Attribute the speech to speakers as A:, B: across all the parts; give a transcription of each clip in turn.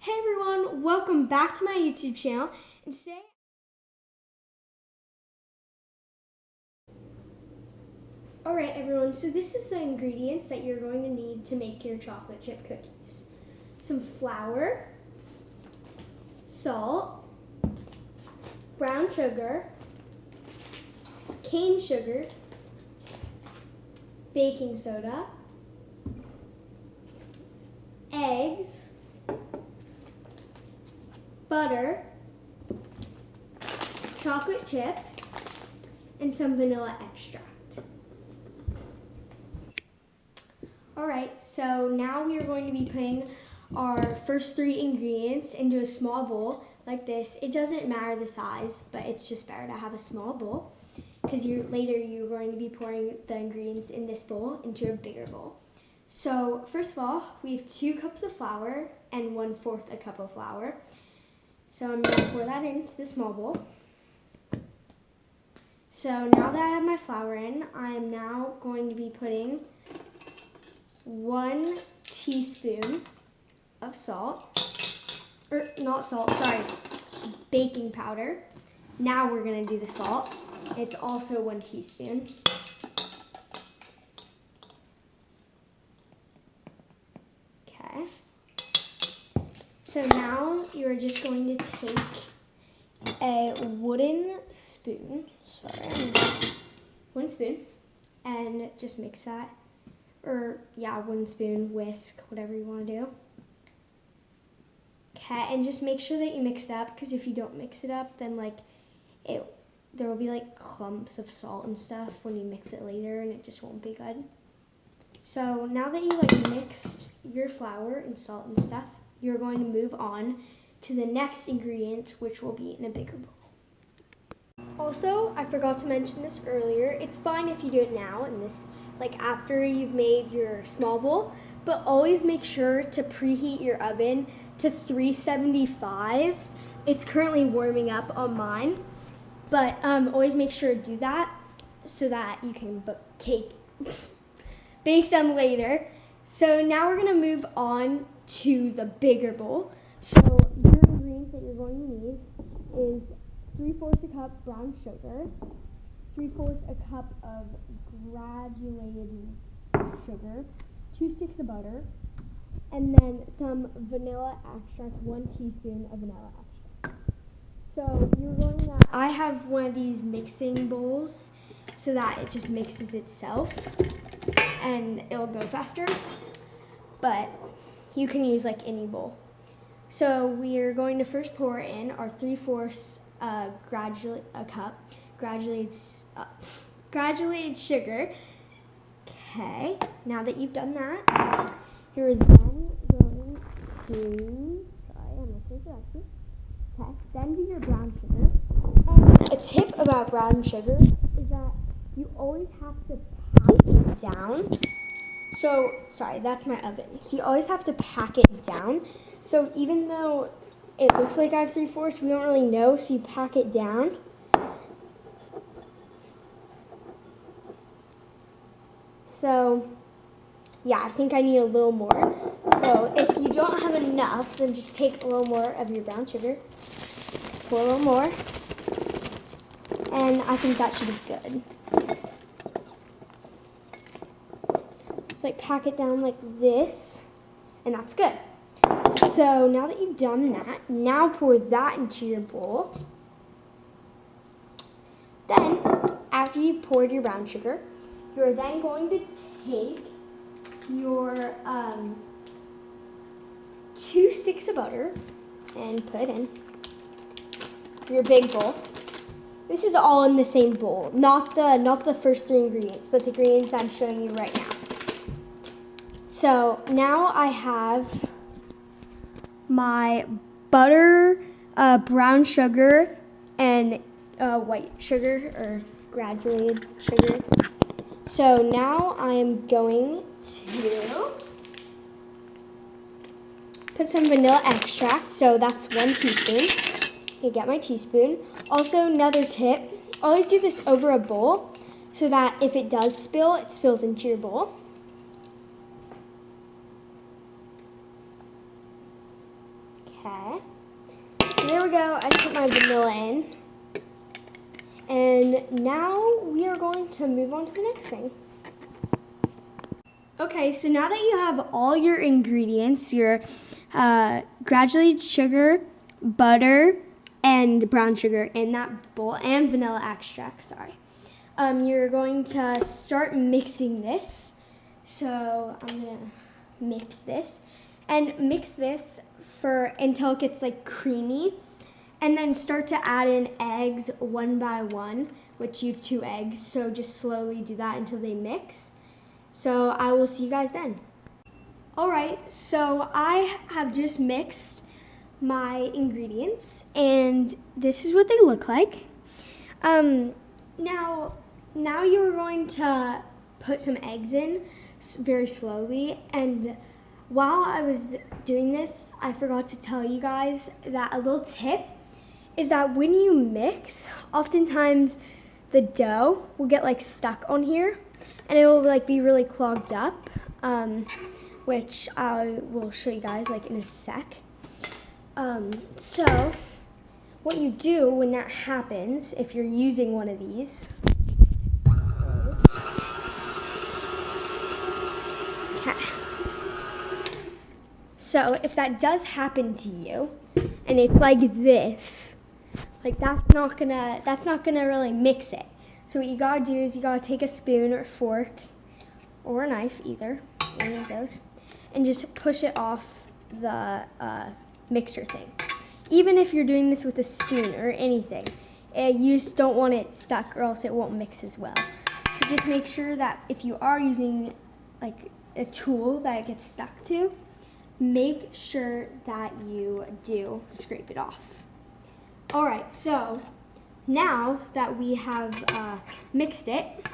A: Hey everyone, welcome back to my YouTube channel. And today, alright everyone, so this is the ingredients that you're going to need to make your chocolate chip cookies. Some flour, salt, brown sugar, cane sugar, baking soda, eggs, butter, chocolate chips, and some vanilla extract. Alright, so now we are going to be putting our first three ingredients into a small bowl like this. It doesn't matter the size, but it's just better to have a small bowl because later you're going to be pouring the ingredients in this bowl into a bigger bowl. So first of all, we have 2 cups of flour and 1/4 a cup of flour. So I'm going to pour that into the small bowl. So now that I have my flour in, I am now going to be putting 1 teaspoon of baking powder. Now we're going to do the salt. It's also 1 teaspoon. Okay. So now you're just going to take a wooden spoon, one spoon, and just mix that. Wooden spoon, whisk, whatever you want to do. Okay, and just make sure that you mix it up, because if you don't mix it up, then there will be like clumps of salt and stuff when you mix it later, and it just won't be good. So now that you mixed your flour and salt and stuff, you're going to move on to the next ingredient, which will be in a bigger bowl. Also, I forgot to mention this earlier. It's fine if you do it now in this, after you've made your small bowl, but always make sure to preheat your oven to 375. It's currently warming up on mine, but always make sure to do that so that you can bake them later. So now we're going to move on to the bigger bowl. So your ingredients that you're going to need is 3/4 a cup brown sugar, 3/4 a cup of granulated sugar, 2 sticks of butter, and then some vanilla extract, 1 teaspoon of vanilla extract. So I have one of these mixing bowls so that it just mixes itself and it'll go faster, but you can use any bowl. So we are going to first pour in our 3/4 granulated sugar. Okay, now that you've done that, you're then going to, then do your brown sugar. And a tip about brown sugar is that you always have to pack it down. So, that's my oven. So you always have to pack it down. So even though it looks like I have 3/4, we don't really know, so you pack it down. So, yeah, I think I need a little more. So if you don't have enough, then just take a little more of your brown sugar. Pour a little more. And I think that should be good. Pack it down like this, and that's good. So now that you've done that, now pour that into your bowl. Then, after you've poured your brown sugar, you're then going to take your 2 sticks of butter and put in your big bowl. This is all in the same bowl, not the first 3 ingredients, but the ingredients I'm showing you right now. So now I have my butter, brown sugar, and white sugar or granulated sugar. So now I am going to put some vanilla extract. So that's 1 teaspoon. You get my teaspoon. Also, another tip, always do this over a bowl so that if it does spill, it spills into your bowl. Okay. So there we go. I put my vanilla in. And now we are going to move on to the next thing. Okay, so now that you have all your ingredients, your granulated sugar, butter, and brown sugar in that bowl, and vanilla extract, sorry. You're going to start mixing this. So I'm going to mix this. And mix this until it gets like creamy. And then start to add in eggs one by one, which you have 2 eggs. So just slowly do that until they mix. So I will see you guys then. Alright, so I have just mixed my ingredients and this is what they look like. Now you're going to put some eggs in very slowly, and while I was doing this, I forgot to tell you guys that a little tip is that when you mix, oftentimes the dough will get like stuck on here and it will like be really clogged up, which I will show you guys like in a sec. So what you do when that happens, if you're using one of these, okay. So if that does happen to you, and it's like this, like that's not gonna really mix it. So what you gotta do is you gotta take a spoon or a fork or a knife, either, any of those, and just push it off the mixture thing. Even if you're doing this with a spoon or anything, you just don't want it stuck or else it won't mix as well. So just make sure that if you are using like a tool that it gets stuck to, make sure that you do scrape it off. Alright, so now that we have mixed it,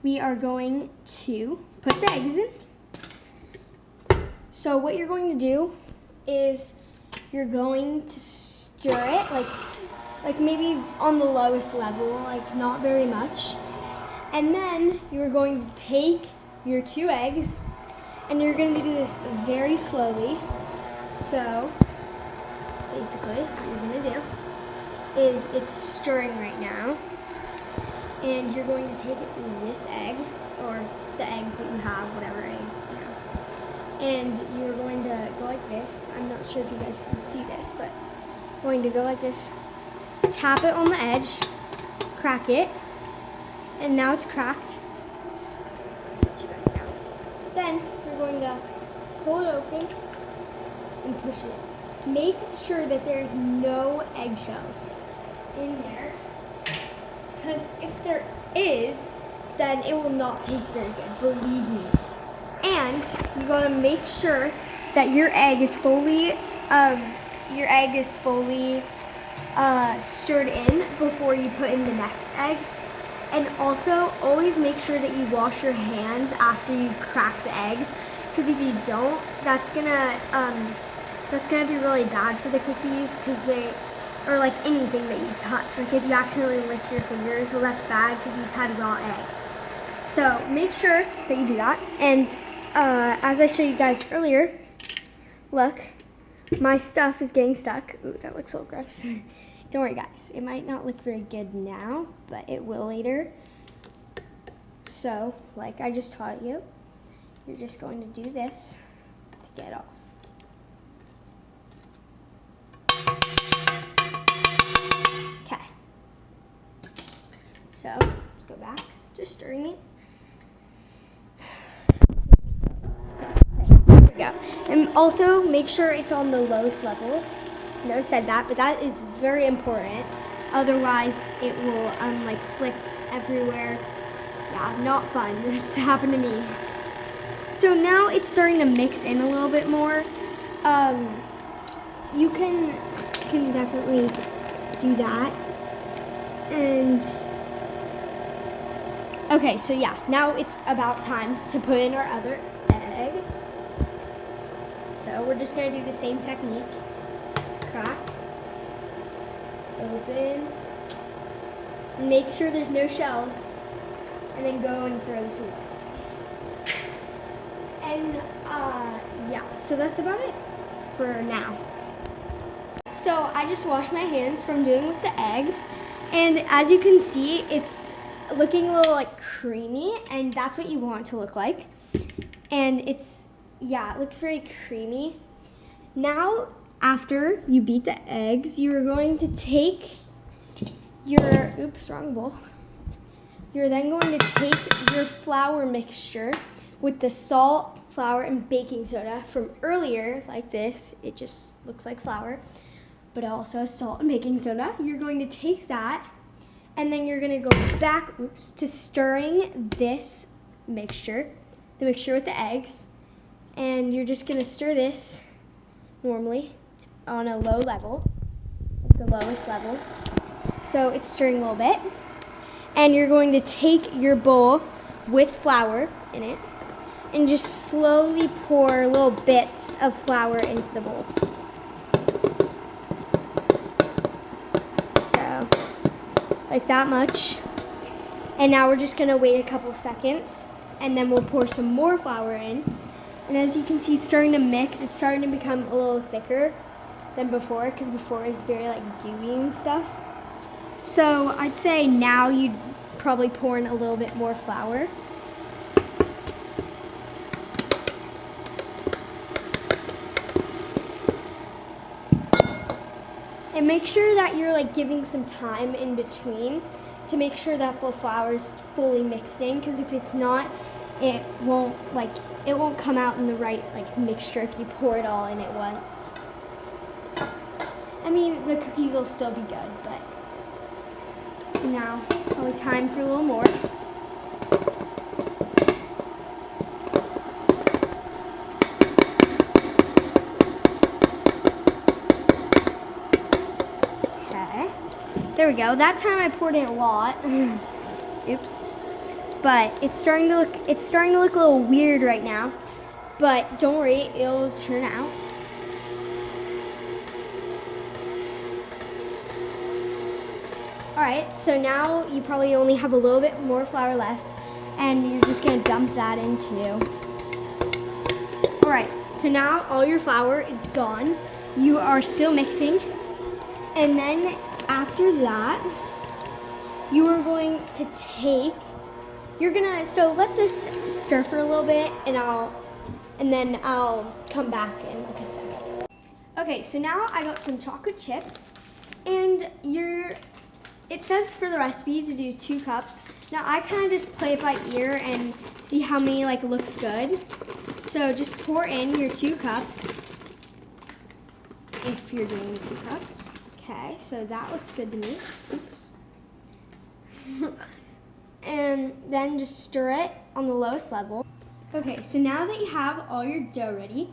A: we are going to put the eggs in. So what you're going to do is you're going to stir it like maybe on the lowest level, like not very much. And then you're going to take your 2 eggs and you're going to do this very slowly. So basically what you're going to do is it's stirring right now, and you're going to take this egg, or the egg that you have, whatever egg, and you're going to go like this. I'm not sure if you guys can see this, but going to go like this, tap it on the edge, crack it, and now it's cracked. Sit you guys down. Then you're going to pull it open and push it. Make sure that there's no eggshells in there, because if there is, then it will not taste very good, believe me. And you gotta make sure that your egg is fully stirred in before you put in the next egg. And also, always make sure that you wash your hands after you crack the egg, because if you don't, that's gonna be really bad for the cookies, or like anything that you touch. Like if you accidentally lick your fingers, well, that's bad because you just had a raw egg. So make sure that you do that. And as I showed you guys earlier, look, my stuff is getting stuck. Ooh, that looks so gross. Don't worry, guys. It might not look very good now, but it will later. So, like I just taught you, you're just going to do this to get off. Okay. So, let's go back to stirring it. There we go. And also, make sure it's on the lowest level. I never said that, but that is very important. Otherwise, it will like flick everywhere. Yeah, not fun. It's happened to me. So now it's starting to mix in a little bit more. You can definitely do that. And okay, so yeah, now it's about time to put in our other egg. So we're just gonna do the same technique. Crack, open, make sure there's no shells, and then go and throw this away. And yeah, so that's about it. for now. So I just washed my hands from doing with the eggs, and as you can see, it's looking a little like creamy, and that's what you want it to look like. And it looks very creamy. Now, after you beat the eggs, you're going to take your, wrong bowl. You're then going to take your flour mixture with the salt, flour, and baking soda from earlier, like this. It just looks like flour, but it also has salt and baking soda. You're going to take that, and then you're going to go back to stirring this mixture, the mixture with the eggs, and you're just going to stir this normally on a low level, the lowest level. So it's stirring a little bit. And you're going to take your bowl with flour in it and just slowly pour little bits of flour into the bowl. So, like that much. And now we're just going to wait a couple seconds, and then we'll pour some more flour in. And as you can see, it's starting to mix. It's starting to become a little thicker than before, because before it was very like gooey and stuff. So I'd say now you'd probably pour in a little bit more flour. And make sure that you're like giving some time in between to make sure that the flour is fully mixed in, because if it's not, it won't come out in the right like mixture if you pour it all in at once. I mean, the cookies will still be good, but so now probably time for a little more. Okay, there we go. That time I poured in a lot. Oops. But it's starting to look a little weird right now. But don't worry, it'll turn out. Alright, so now you probably only have a little bit more flour left, and you're just going to dump that into. Alright, so now all your flour is gone. You are still mixing, and then after that, you are going to take, so let this stir for a little bit, and then I'll come back in like a second. Okay, so now I got some chocolate chips, and it says for the recipe to do 2 cups. Now I kind of just play it by ear and see how many looks good. So just pour in your 2 cups if you're doing the 2 cups. Okay, so that looks good to me. Oops. And then just stir it on the lowest level. Okay, so now that you have all your dough ready,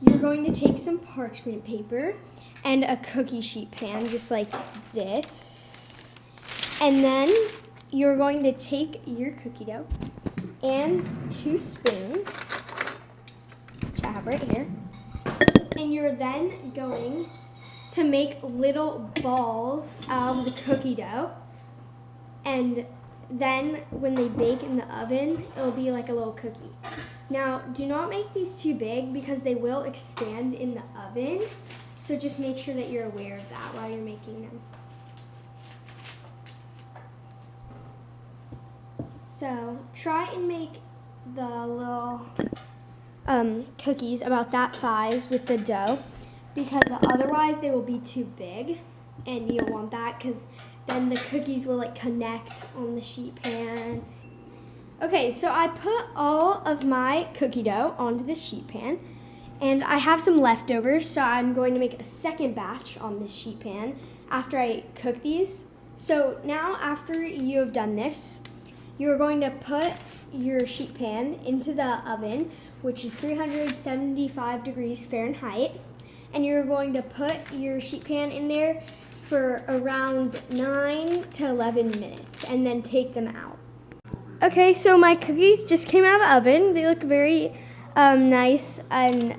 A: you're going to take some parchment paper and a cookie sheet pan, just like this. And then you're going to take your cookie dough and 2 spoons, which I have right here. And you're then going to make little balls out of the cookie dough. And then when they bake in the oven, it'll be like a little cookie. Now, do not make these too big because they will expand in the oven. So just make sure that you're aware of that while you're making them. So try and make the little cookies about that size with the dough, because otherwise they will be too big, and you don't want that because then the cookies will connect on the sheet pan. Okay, so I put all of my cookie dough onto the sheet pan, and I have some leftovers, so I'm going to make a second batch on this sheet pan after I cook these. So now after you have done this, you're going to put your sheet pan into the oven, which is 375 degrees Fahrenheit, and you're going to put your sheet pan in there for around 9 to 11 minutes, and then take them out. Okay, so my cookies just came out of the oven. They look very nice and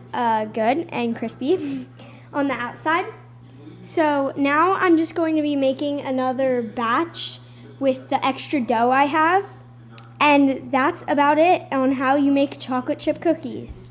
A: good and crispy on the outside. So now I'm just going to be making another batch with the extra dough I have. And that's about it on how you make chocolate chip cookies.